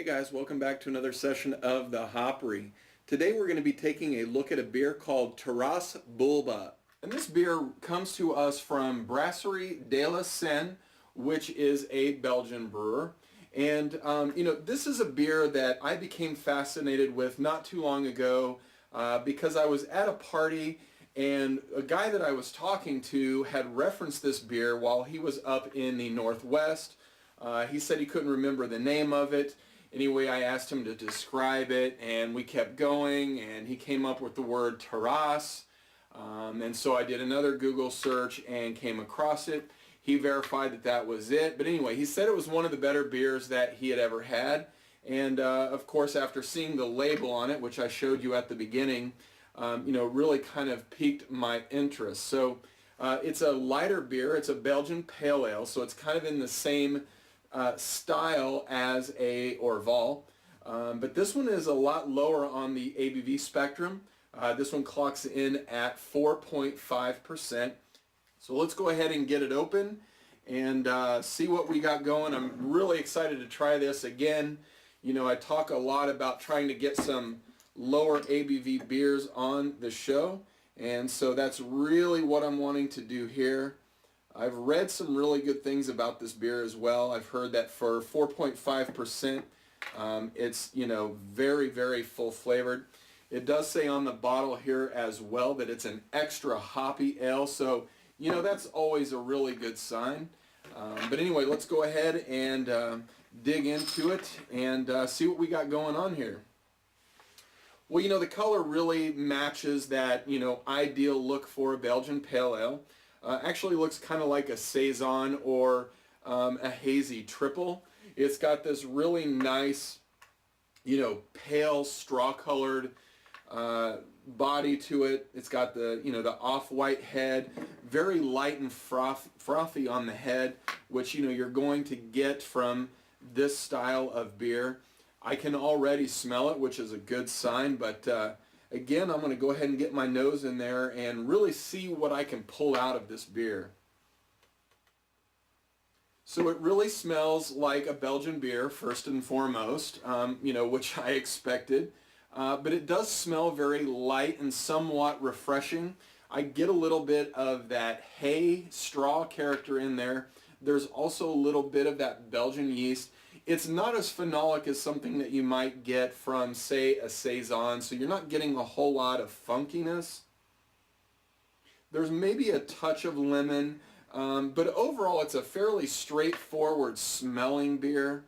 guys, welcome back to another session of the Hopry. Today we're going to be taking a look at a beer called Taras Boulba. And this beer comes to us from Brasserie de la Senne, which is a Belgian brewer. And this is a beer that I became fascinated with not too long ago because I was at a party and a guy that I was talking to had referenced this beer while he was up in the Northwest. He said he couldn't remember the name of it. Anyway, I asked him to describe it, and we kept going, and he came up with the word Taras. And so I did another Google search and came across it. He verified that that was it. But anyway, he said it was one of the better beers that he had ever had. And of course, after seeing the label on it, which I showed you at the beginning, really kind of piqued my interest. So it's a lighter beer. It's a Belgian pale ale, so it's kind of in the same style as a Orval, but this one is a lot lower on the ABV spectrum. This one clocks in at 4.5%. So let's go ahead and get it open and see what we got going. I'm really excited to try this again. I talk a lot about trying to get some lower ABV beers on the show, and so that's really what I'm wanting to do here. I've read some really good things about this beer as well. I've heard that for 4.5%, it's, very, very full flavored. It does say on the bottle here as well that it's an extra hoppy ale, so, that's always a really good sign. But anyway, let's go ahead and dig into it and see what we got going on here. Well, the color really matches that, ideal look for a Belgian pale ale. Actually looks kind of like a Saison or a hazy triple. It's got this really nice, pale straw-colored body to it. It's got the, the off-white head, very light and frothy on the head, which, you're going to get from this style of beer. I can already smell it, which is a good sign, but again, I'm going to go ahead and get my nose in there and really see what I can pull out of this beer. So it really smells like a Belgian beer, first and foremost, which I expected. But it does smell very light and somewhat refreshing. I get a little bit of that hay straw character in there. There's also a little bit of that Belgian yeast. It's not as phenolic as something that you might get from, say, a Saison, so you're not getting a whole lot of funkiness. There's maybe a touch of lemon, but overall it's a fairly straightforward smelling beer.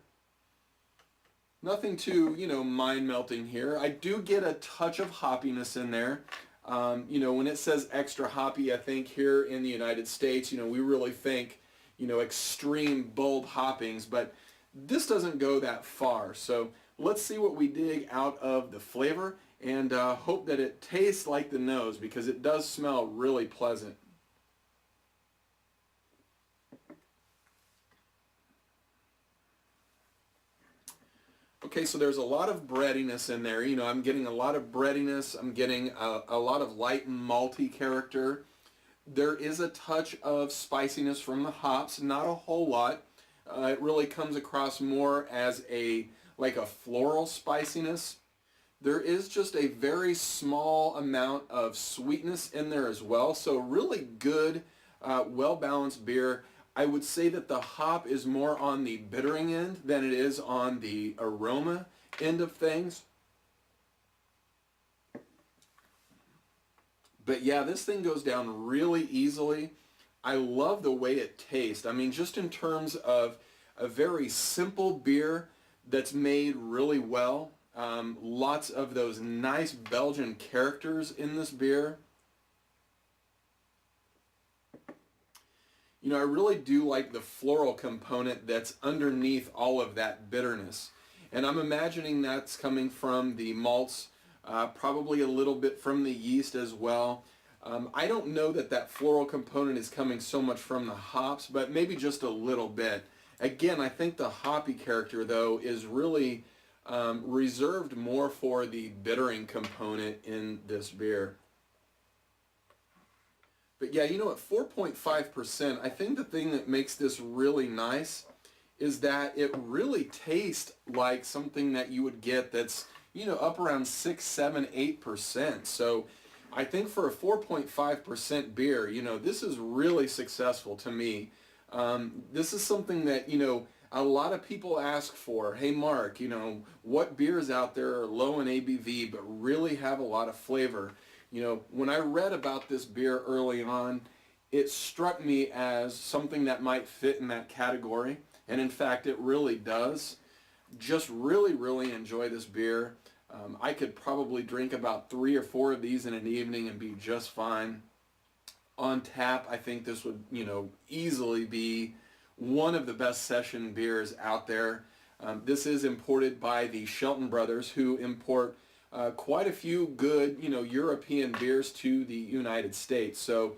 Nothing too, mind-melting here. I do get a touch of hoppiness in there. When it says extra hoppy, I think here in the United States, we really think, extreme bulb hoppings, but this doesn't go that far. So let's see what we dig out of the flavor and hope that it tastes like the nose, because it does smell really pleasant. Okay, so there's a lot of breadiness in there. I'm getting a lot of breadiness. I'm getting a lot of light and malty character. There is a touch of spiciness from the hops, not a whole lot. It really comes across more as like a floral spiciness. There is just a very small amount of sweetness in there as well. So really good, well-balanced beer. I would say that the hop is more on the bittering end than it is on the aroma end of things. But yeah, this thing goes down really easily. I love the way it tastes. I mean, just in terms of a very simple beer that's made really well. Lots of those nice Belgian characters in this beer. I really do like the floral component that's underneath all of that bitterness. And I'm imagining that's coming from the malts, probably a little bit from the yeast as well. I don't know that that floral component is coming so much from the hops, but maybe just a little bit. Again, I think the hoppy character, though, is really reserved more for the bittering component in this beer. But yeah, at 4.5%, I think the thing that makes this really nice is that it really tastes like something that you would get that's, up around 6, 7, 8%. So I think for a 4.5% beer, this is really successful to me. This is something that, a lot of people ask for. Hey, Mark, what beers out there are low in ABV but really have a lot of flavor? When I read about this beer early on, it struck me as something that might fit in that category. And in fact, it really does. Just really, really enjoy this beer. I could probably drink about 3 or 4 of these in an evening and be just fine. On tap, I think this would, easily be one of the best session beers out there. This is imported by the Shelton brothers, who import quite a few good, European beers to the United States. So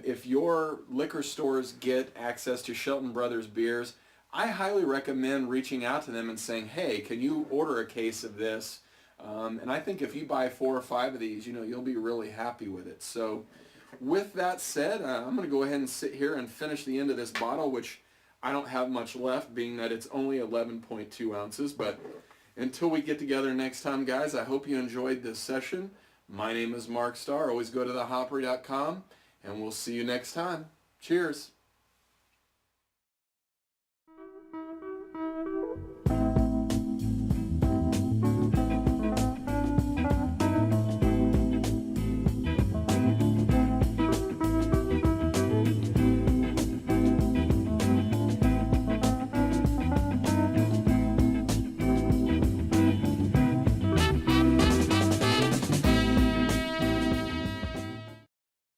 if your liquor stores get access to Shelton brothers beers, I highly recommend reaching out to them and saying, hey, can you order a case of this? And I think if you buy 4 or 5 of these, you'll be really happy with it. So with that said, I'm going to go ahead and sit here and finish the end of this bottle, which I don't have much left, being that it's only 11.2 ounces. But until we get together next time, guys, I hope you enjoyed this session. My name is Mark Starr. Always go to thehopry.com, and we'll see you next time. Cheers.